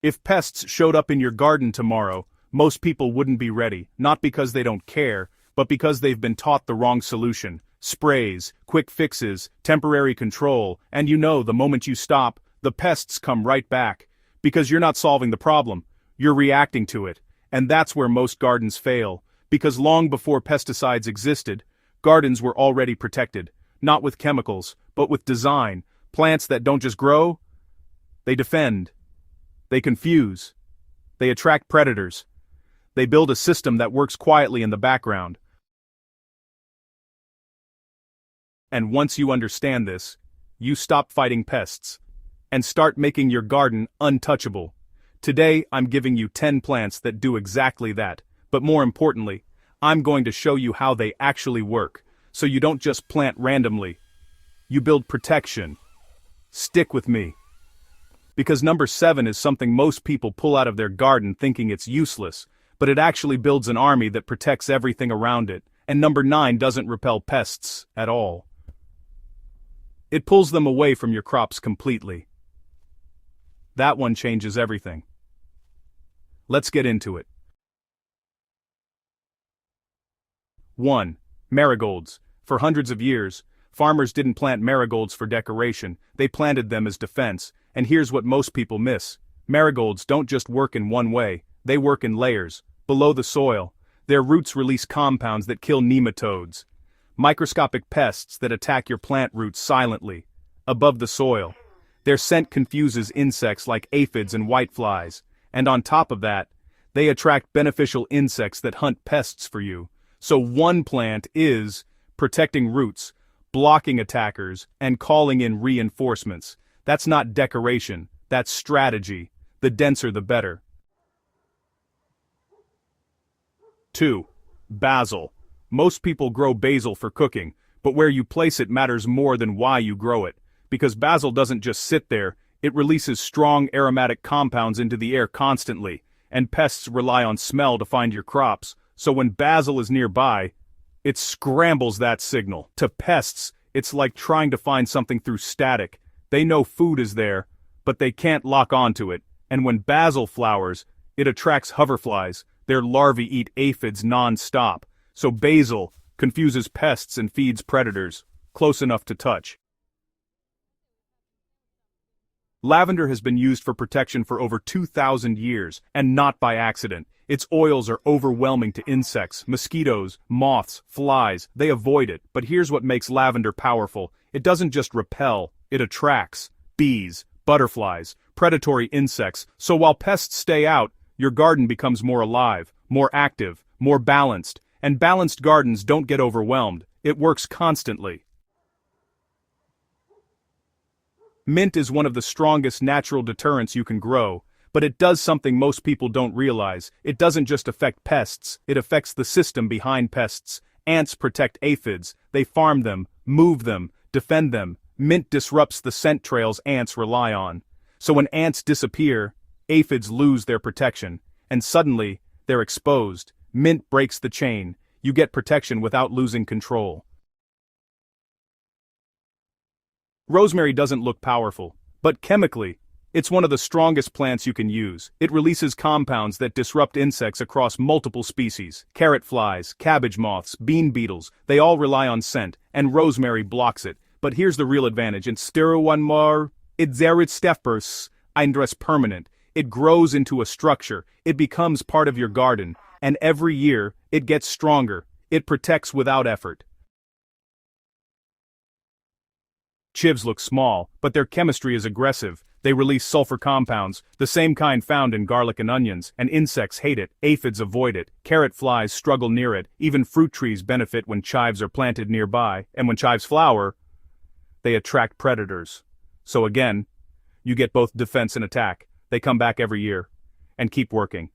If pests showed up in your garden tomorrow, most people wouldn't be ready, not because they don't care, but because they've been taught the wrong solution. Sprays, quick fixes, temporary control, and the moment you stop, the pests come right back. Because you're not solving the problem, you're reacting to it. And that's where most gardens fail, because long before pesticides existed, gardens were already protected, not with chemicals, but with design. Plants that don't just grow, they defend. They confuse. They attract predators. They build a system that works quietly in the background. And once you understand this, you stop fighting pests and start making your garden untouchable. Today, I'm giving you 10 plants that do exactly that, but more importantly, I'm going to show you how they actually work, so you don't just plant randomly. You build protection. Stick with me. Because number 7 is something most people pull out of their garden thinking it's useless, but it actually builds an army that protects everything around it, and number 9 doesn't repel pests at all. It pulls them away from your crops completely. That one changes everything. Let's get into it. 1. Marigolds. For hundreds of years, farmers didn't plant marigolds for decoration, they planted them as defense, and here's what most people miss. Marigolds don't just work in one way, they work in layers. Below the soil, their roots release compounds that kill nematodes, microscopic pests that attack your plant roots silently. Above the soil, their scent confuses insects like aphids and whiteflies, and on top of that, they attract beneficial insects that hunt pests for you. So one plant is protecting roots, blocking attackers, and calling in reinforcements. That's not decoration, that's strategy. The denser the better. 2. Basil. Most people grow basil for cooking, but where you place it matters more than why you grow it. Because basil doesn't just sit there, it releases strong aromatic compounds into the air constantly, and pests rely on smell to find your crops, so when basil is nearby, it scrambles that signal. To pests, it's like trying to find something through static. They know food is there, but they can't lock onto it, and when basil flowers, it attracts hoverflies. Their larvae eat aphids non-stop, so basil confuses pests and feeds predators, close enough to touch. Lavender has been used for protection for over 2,000 years, and not by accident. Its oils are overwhelming to insects, mosquitoes, moths, flies. They avoid it, but here's what makes lavender powerful. It doesn't just repel, it attracts bees, butterflies, predatory insects. So while pests stay out, your garden becomes more alive, more active, more balanced. And balanced gardens don't get overwhelmed. It works constantly. Mint is one of the strongest natural deterrents you can grow, but it does something most people don't realize. It doesn't just affect pests, it affects the system behind pests. Ants protect aphids, they farm them, move them, defend them. Mint disrupts the scent trails ants rely on. So when ants disappear, aphids lose their protection, and suddenly, they're exposed. Mint breaks the chain. You get protection without losing control. Rosemary doesn't look powerful, but chemically, it's one of the strongest plants you can use. It releases compounds that disrupt insects across multiple species. Carrot flies, cabbage moths, bean beetles, they all rely on scent, and rosemary blocks it. But here's the real advantage. In Stero one more, it zerit steffers, eindress permanent. It grows into a structure, it becomes part of your garden, and every year, it gets stronger. It protects without effort. Chives look small, but their chemistry is aggressive. They release sulfur compounds, the same kind found in garlic and onions, and insects hate it, aphids avoid it, carrot flies struggle near it, even fruit trees benefit when chives are planted nearby, and when chives flower, they attract predators. So again, you get both defense and attack. They come back every year, and keep working.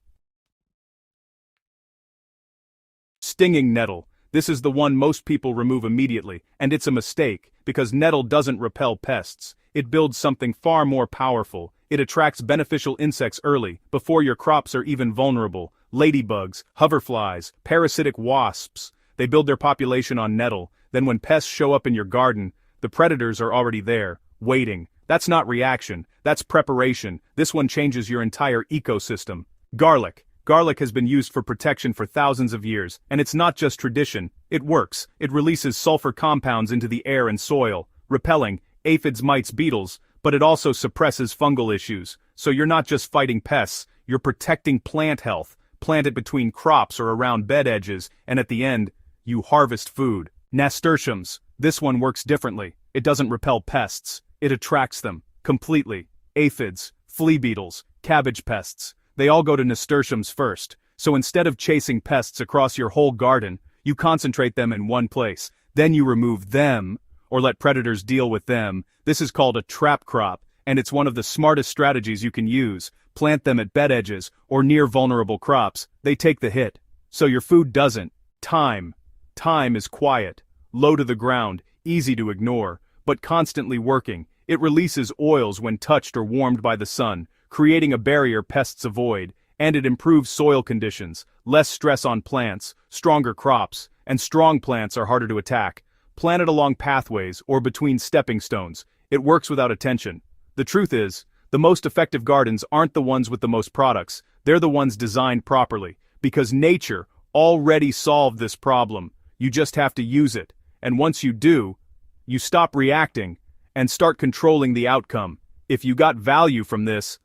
Stinging nettle. This is the one most people remove immediately, and it's a mistake, because nettle doesn't repel pests. It builds something far more powerful. It attracts beneficial insects early, before your crops are even vulnerable. Ladybugs, hoverflies, parasitic wasps. They build their population on nettle. Then when pests show up in your garden, the predators are already there, waiting. That's not reaction, that's preparation. This one changes your entire ecosystem. Garlic. Garlic has been used for protection for thousands of years, and it's not just tradition, it works. It releases sulfur compounds into the air and soil, repelling aphids, mites, beetles, but it also suppresses fungal issues. So you're not just fighting pests, you're protecting plant health. Plant it between crops or around bed edges, and at the end, you harvest food. Nasturtiums. This one works differently. It doesn't repel pests, it attracts them, completely. Aphids, flea beetles, cabbage pests. They all go to nasturtiums first, so instead of chasing pests across your whole garden, you concentrate them in one place. Then you remove them, or let predators deal with them. This is called a trap crop, and it's one of the smartest strategies you can use. Plant them at bed edges, or near vulnerable crops. They take the hit. So your food doesn't. Thyme. Thyme is quiet, low to the ground, easy to ignore, but constantly working. It releases oils when touched or warmed by the sun, creating a barrier pests avoid, and it improves soil conditions, less stress on plants, stronger crops, and strong plants are harder to attack. Plant it along pathways or between stepping stones. It works without attention. The truth is, the most effective gardens aren't the ones with the most products, they're the ones designed properly, because nature already solved this problem. You just have to use it, and once you do, you stop reacting and start controlling the outcome. If you got value from this,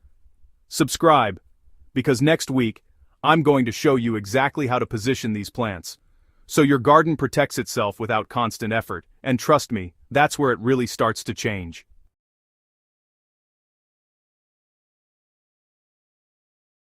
subscribe, because next week, I'm going to show you exactly how to position these plants, so your garden protects itself without constant effort, and trust me, that's where it really starts to change.